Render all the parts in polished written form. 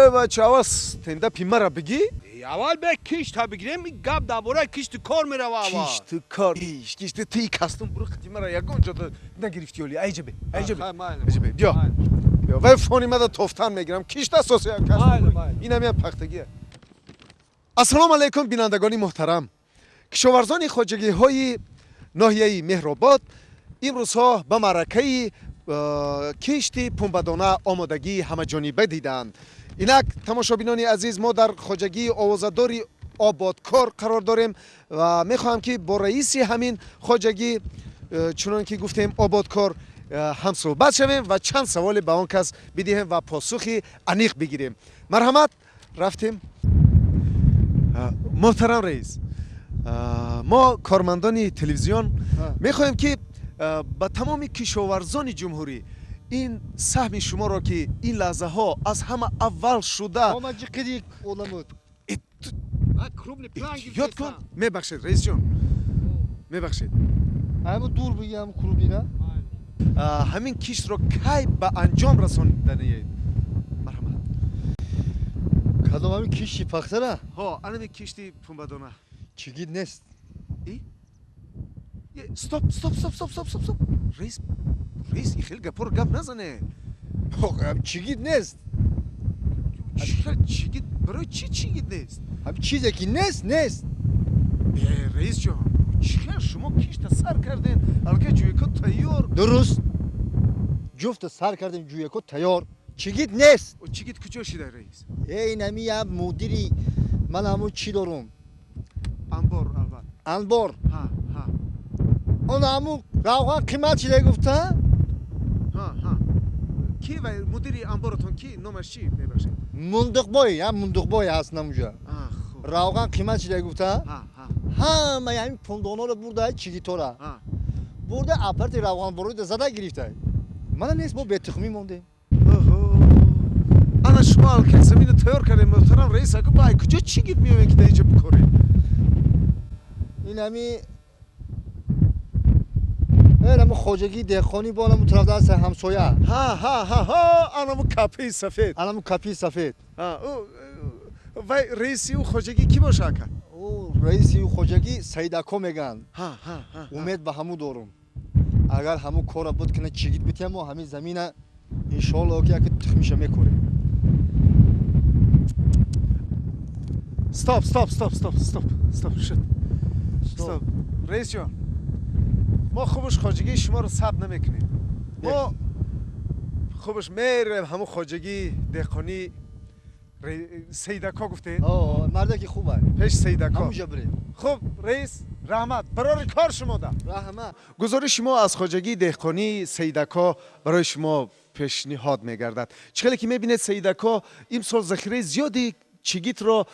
ой бача авас тенда пимара бигӣ اول به کشت بگیریم گپ درباره کشت کار میروه اول кишту кор кишту ти кастум буру хитимара ягон ҷода нагирифти оли айҷабе айҷабе биё биё вай фони мада тофтан мегирам кишт асоси як кастум инам як пахтагия. ассалому алайкум бинандагони муҳтарам. кишоварзони хоҷагиҳои ноҳияи меҳробод имрӯзҳо ба маъракаи кишти пунбадона омодагии ҳамаҷонибе дидаанд. инак тамошобинони азиз, мо дар хоҷагии овозадори ободкор қарор дорем ва мехоҳам ки бо раиси ҳамин хоҷагӣ чунон ки гуфтем ободкор ҳамсӯҳбат шавем ва чанд саволе ба он кас бидиҳем ва посухи аниқ бигирем. марҳамат, рафтем. муҳтарам раис, мо кормандони телевизион мехоҳем ки ба тамоми кишоварзони ҷумҳурӣ ин саҳми шуморо ки ин лаҳзаҳо аз ҳама аввал шуда ёд кун. мебахшед раисҷон, мебахшед. ҳамин киштро кай ба анҷом расонидаед? марҳамат. кадом кишти пахтара? ҳо, анами кишти пунбадона. чигит нест. стоп. раис хел гапоро гап назане. чигит нест. чигит барои чӣ чигит нест? чизе ки нест. раисҷон, чихел шумо кишта сар кардем, алга ҷӯяко тайёр. дуруст, ҷуфта сар кардем, ҷӯяко тайёр. чигит нест. чигит куҷо шида раис? нами я мудири ман ҳамун чӣ дорум? анбор албат. анбор. он ҳамун равған қимат чида гуфта? ки ва мудири анборотон ки номаш чӣ мебахшед? мундуқбой ҳаст намуҷа. равған қимат чида гуфта? ҳамаи ҳамин пундонҳоро бурда чигитора бурда апарти равғанборода зада гирифта. мана нест, мо бетухмӣ мондем. ана шумо алкай замина тайёр кардем. муҳтарам раис, ага ба куҷо чигит меоем ки дар инҷа бикорем? ин ҳами ҳамун хоҷагии деҳқонӣ бо ҳамун тараф даст ҳамсоя. анаму капии сафед. анамун капии сафед. вай раиси ӯ хоҷагӣ кӣ боша ака? раиси ӯ хоҷагӣ Саидако мегӯянд. умед ба ҳамун дорум. агар ҳамун кора буд кина чигит битиям, мо ҳамин замина иншоалло ки яке тухмиша мекорем. стоп. раисҷон, мо хубуш хоҷагии шуморо сабт намекунем. мо хубуш мерем ҳамун хоҷагии деҳқонӣ Саидако гуфтед? марде ки хуб аст. пеш Саидако. ҳамуҷа бирем. хуб раис, раҳмат барори кор шумода. раҳмат. гузориши мо аз хоҷагии деҳқонӣ Саидако барои шумо пешниҳод мегардад. чӣ хеле ки мебинед Саидако имсол захираи зиёди чигитро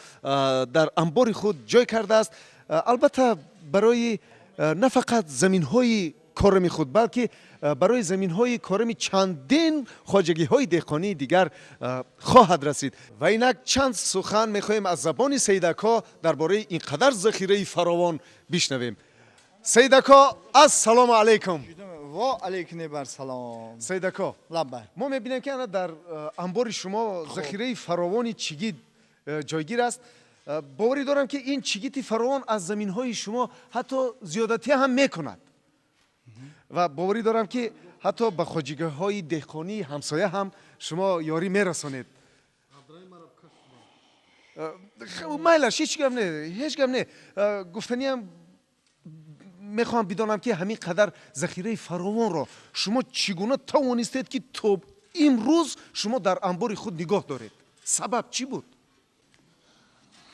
дар анбори худ ҷой кардааст. албатта барои на фақат заминҳои корами худ, балки барои заминҳои корами чандин хоҷагиҳои деҳқонии дигар хоҳад расид. ва инак чанд сухан мехоҳем аз забони Саидако дар бораи ин қадар захираи фаровон бишнавем. Саидако, ассалому алайкум. ва алайкум барсалом. Саидако, лаббай. мо мебинем ки ана дар анбори шумо захираи фаровони чигит ҷойгир аст. боварӣ дорам ки ин чигити фаровон аз заминҳои шумо ҳатто зиёдатӣ ҳам мекунад ва боварӣ дорам ки ҳатто ба хоҷагиҳои деҳқонии ҳамсоя ҳам шумо ёрӣ мерасонед. майлаш, ҳеҷ гап не. гуфтаниам мехоҳам бидонам ки ҳамин қадар захираи фаровонро шумо чӣ гуна тавонистед ки то имрӯз шумо дар анбори худ нигоҳ доред? сабаб чӣ буд?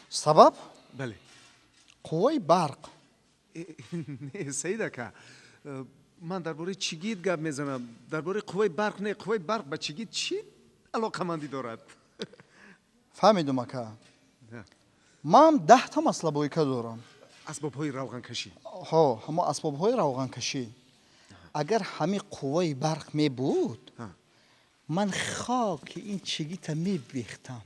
сабаб? бале. қувваи барқ. саид ака, ман дар бораи чигит гап мезанам. дар бораи қувваи барқ не. қувваи барқ ба чигит чӣ алоқамандӣ дорад? фаҳмидум ака. ман 10 та маслабойка дорам. асбобҳои равғанкашӣ. ҳамо асбобҳои равғанкашӣ. агар ҳамин қувваи барқ мебуд, ман хоки ин чигита мебехтам.